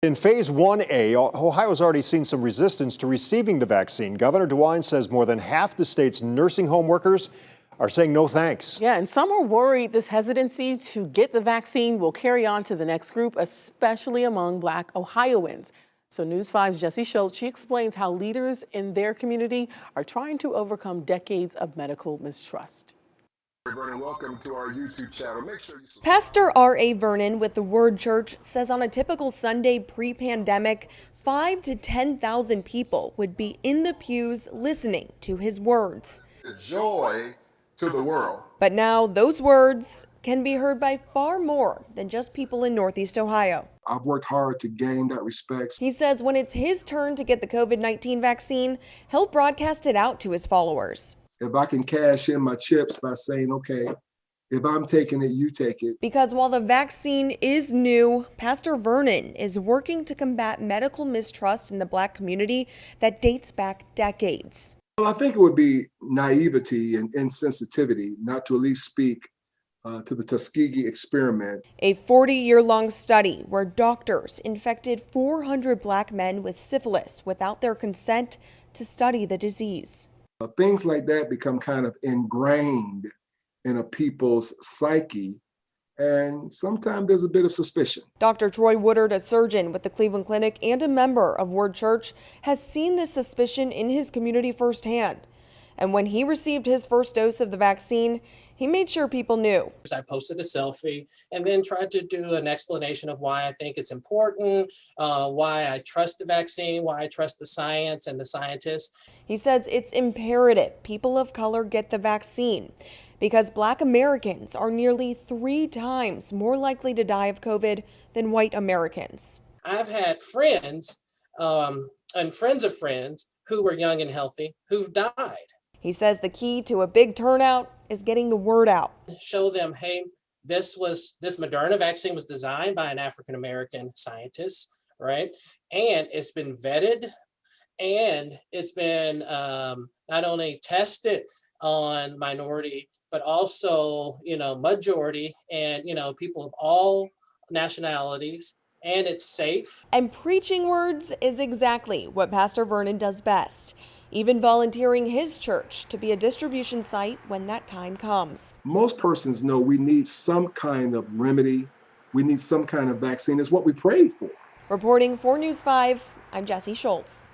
In phase 1A, Ohio's already seen some resistance to receiving the vaccine. Governor DeWine says more than half the state's nursing home workers are saying no thanks. Yeah, and some are worried this hesitancy to get the vaccine will carry on to the next group, especially among Black Ohioans. So News 5's Jesse Schultz, she explains how leaders in their community are trying to overcome decades of medical mistrust. Vernon, welcome to our YouTube channel. Make sure you Pastor R.A. Vernon with the Word Church says on a typical Sunday pre-pandemic, 5,000 to 10,000 people would be in the pews listening to his words. joy to the world. But now those words can be heard by far more than just people in Northeast Ohio. I've worked hard to gain that respect. He says when it's his turn to get the COVID-19 vaccine, he'll broadcast it out to his followers. If I can cash in my chips by saying, okay, if I'm taking it, you take it. Because while the vaccine is new, Pastor Vernon is working to combat medical mistrust in the Black community that dates back decades. Well, I think it would be naivety and insensitivity not to at least speak to the Tuskegee experiment. A 40-year-long study where doctors infected 400 Black men with syphilis without their consent to study the disease. Things like that become kind of ingrained in a people's psyche, and sometimes there's a bit of suspicion. Dr. Troy Woodard, a surgeon with the Cleveland Clinic and a member of Word Church, has seen this suspicion in his community firsthand. And when he received his first dose of the vaccine, he made sure people knew. I posted a selfie and then tried to do an explanation of why I think it's important, why I trust the vaccine, why I trust the science and the scientists. He says it's imperative people of color get the vaccine because Black Americans are nearly 3 times more likely to die of COVID than white Americans. I've had friends and friends of friends who were young and healthy who've died. He says the key to a big turnout is getting the word out. Show them, hey, this Moderna vaccine was designed by an African-American scientist, right? And it's been vetted and it's been not only tested on minority, but also, majority and, people of all nationalities, and it's safe. And preaching words is exactly what Pastor Vernon does best, even volunteering his church to be a distribution site when that time comes. Most persons know we need some kind of remedy. We need some kind of vaccine. It's what we prayed for. Reporting for News 5, I'm Jesse Schultz.